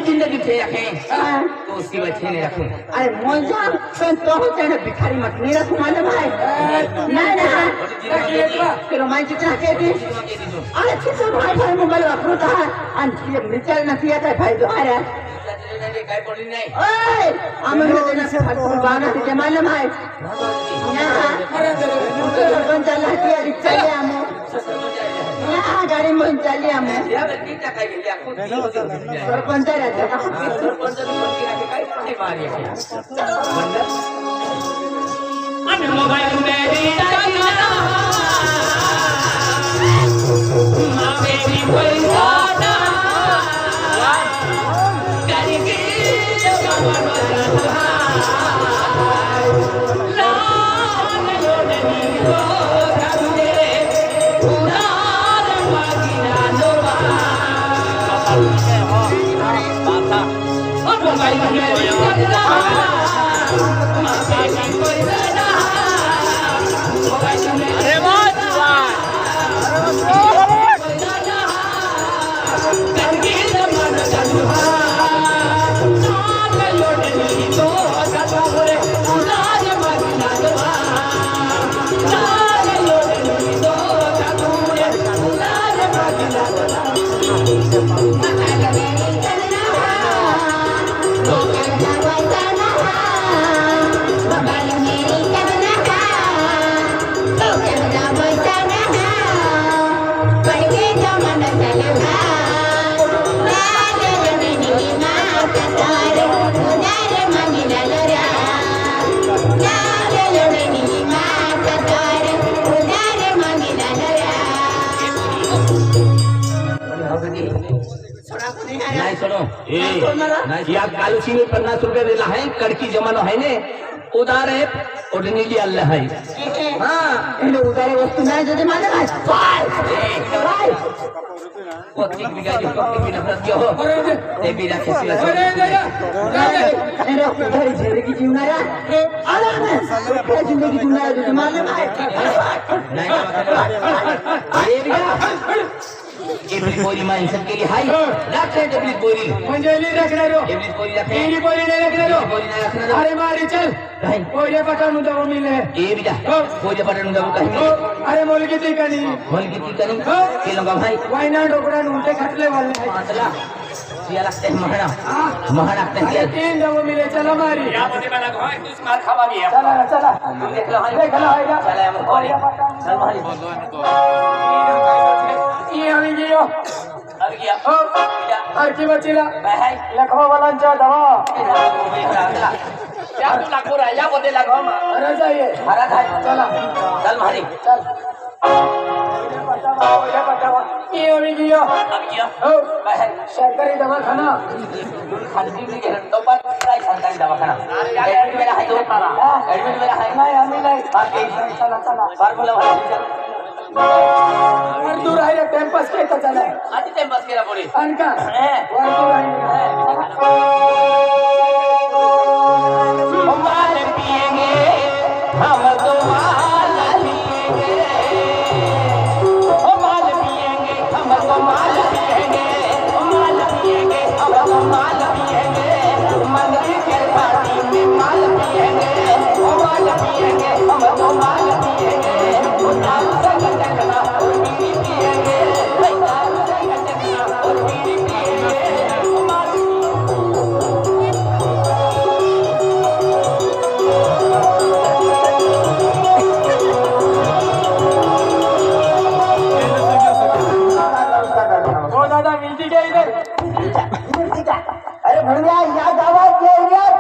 जिंदगी थे तो उसकी बच्चे नहीं रखूं। अरे मोजा तो भिखारी मत नहीं रखूं मालूम है नहीं ना फिर माहिती चाहते थे अरे ठीक भाई भाई मोबाईल वापरत आहे आणि विचार नसली काय भाई दोहाऱ्या काय पडली नाही ओय आम्हाला बागा तिथे मालूम आहे पण चालला ती आधी चालले आम्ही गाडी म्हणून चालली आम्ही सरपंच या कालूची मी 50 रुपये दिला आहे कडकी जमानो आहे ने उदार आहे ओढणीली आलं आहे हा એને ઉધારી વસ્તુ ના જોજે માને ભાઈ ભાઈ पत्रिक बिगाजी पत्रिक की नफरत क्यों हो ते भी रखे से એને ઉધારી जिंदगी जीवणारा हे आला ना त्या जिंदगी जीवणारा जोजे माने भाई नहीं ये भी एवढी बोरी माणसं केली हाय राखले एवढी बोरी म्हणजे इली रखणार हो एवढी बोरी राखले इली बोरी नाही रखणार हो बोरी नाही राखणार अरे मारी चल काय कोयले पटाणू जाऊ मिले ए बिटा बोले पटन जाऊ काही अरे मुलगी ती कनी बोल किती करी केलं का भाई वायना डोकरा उलटे खटले वाले चला या लागते महाना महाना लागते अरे तीन जाऊ मिले चला मारी यामध्ये मला घोय तूच मार खावा भी चला चला देखलो हाय देखला है ना चला हम और चल मारी ये आवी गियो अब गया हो और की बचिला भाई लखवा वालांचा दवा या तू लागो रा या बोले लागो मा अरे जाइए हरा खाय चला चल मारी चल ये आवी गियो अब गया हो भाई सरकारी दवाखाना खाली भी के तो पर ट्राई सरकारी दवाखाना एडमिट मेरा है तो पाला एडमिट मेरा है नहीं आम्ही नाही बाकी चला चला फॉर्मूला वाला वर दूर आहे कॅम्पस के चला आधी टाइम पास केला बोले अनका ए वर दूर आहे माल पिएंगे हम तो माल पिएंगे माल पिएंगे हम तो माल पिएंगे माल पिएंगे हम तो माल पिएंगे मंदिर के पार्टी में माल पिएंगे माल पिएंगे हम तो माल पिएंगे दारू संग चखना और बीड़ी पिएंगे दारू संग चखना और बीड़ी पिएंगे ओ दादा मिलती क्या इधर अरे भडव्या या गावात या एरियात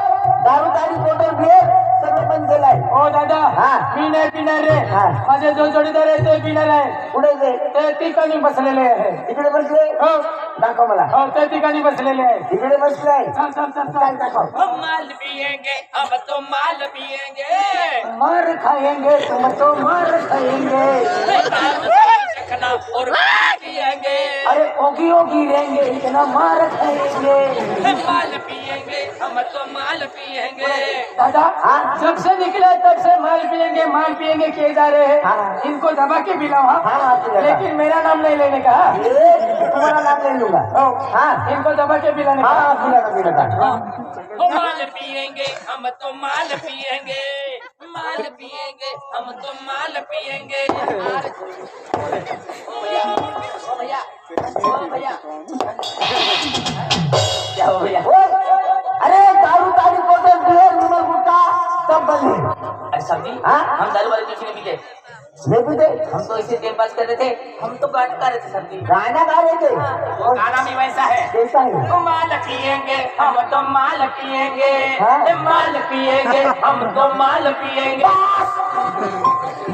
दारू तारी बोटल बियर सगळं बंद केलंय ओ दादा हा. मी नाही पिणार रे हा. माझे जो जोडीदार आहे ते पिणार आहे पुढे जे ते ठिकाणी बसलेले आहे इकडे बसले हो दाखव मला हो ते ठिकाणी बसलेले आहे इकडे बसलाय चल चल चल काय चल दाखव हम माल पिएंगे हम तो माल पिएंगे मार खाएंगे तुम तो मार खाएंगे चखना और पिएंगे अरे ओगी ओगी रहेंगे इतना मार खाएंगे माल पिएंगे हम तो माल पिएंगे दादा हाँ? जब से निकले तब से माल पिएंगे किए जा रहे हैं हाँ। इनको दबा के पिलाओ हाँ? हाँ, पिलाओ। लेकिन मेरा नाम नहीं लेने का हाँ? ए, तुम्हाला नाम नहीं लूंगा हो हाँ इनको दबा के पिलाने का हाँ पिला का हम माल पिएंगे हम तो माल पिएंगे माल पिएंगे हम तो माल पिएंगे ओ भैया क्या हो भैया ओ, अरे दारू तारी बोतल बियर विमल गुटखा सब बंद है अरे सब्जी हाँ? हम दारू वाले कुछ नहीं पीते नहीं पीते हम तो इसे टाइम पास कर रहे थे हम तो गाना गा रहे थे सब्जी गाना गा रहे थे वो गाना भी वैसा है कैसा है तो माल पिएंगे हम तो माल पिएंगे हाँ? माल पिएंगे हम तो माल पिएंगे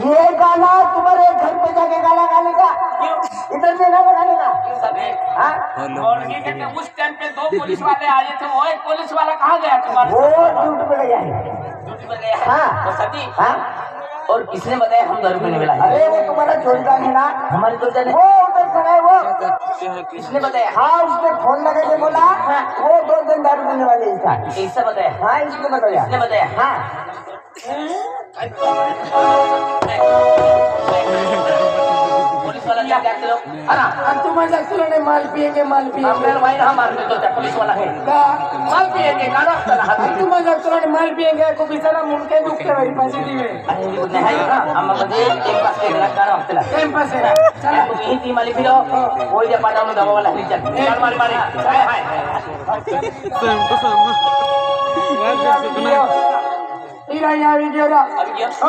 ये गाना तुम्हारे घर पे जाके गाना गाने का क्यों इधर से गाना गाने का क्यों सब है हाँ और ये कहते उस टाइम पे 2 पुलिस वाले आए थे वो एक पुलिस वाला कहाँ गया तुम्हारा वो ड्यूटी पे गया है ड्यूटी पर गया है हाँ। और सब्जी हाँ और किसने बताया हम दारू पीने वाला है अरे वो तुम्हारा जोड़ीदार है ना हमारे दोस्त ने वो उधर खड़ा है वो किसने बताया हाँ उसने फोन लगा के बोला वो 2 दिन दारू पीने वाले ही था ऐसा बताया हाँ इसने बताया किसने बताया हाँ पुलिस वाला क्या कहते लोग हाँ आणि तुम्हाला तुला माल पिएंगे आपल्याला माहिती हा मारतो तो त्या पुलिस वाला है का माल पिएंगे गाना असताना हात आणि तुम्हाला तुला माल पिएंगे को बिचारा मुंडके दुखते मेरी पैसे दिवे आणि हे नाही आहे का आम्हा मध्ये एक पास केला गाना असताना टाइमपास है चला तुम्ही ती माली फिरो कोई जे पाटावून दबावाला हली चल मारी मारी हाय हाय इरा या वीडियो रा अभी गया हो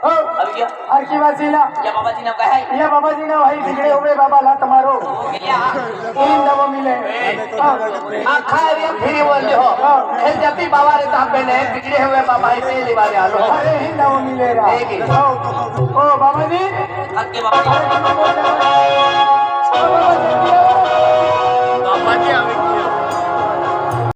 हो अभी गया और की वासीला या बाबाजी नाम का है या बाबा जी ना भाई बिगड़े हुए बाबा ला तुम्हारो क्या तीन दवा मिले आखा रे फिर बोल हो खेल जाती बाबा रे तापे ने बिगड़े हुए बाबा से दिवारे आलो अरे हिंद दवा मिले रा ओ बाबा जी हक के बाबा बाबा जी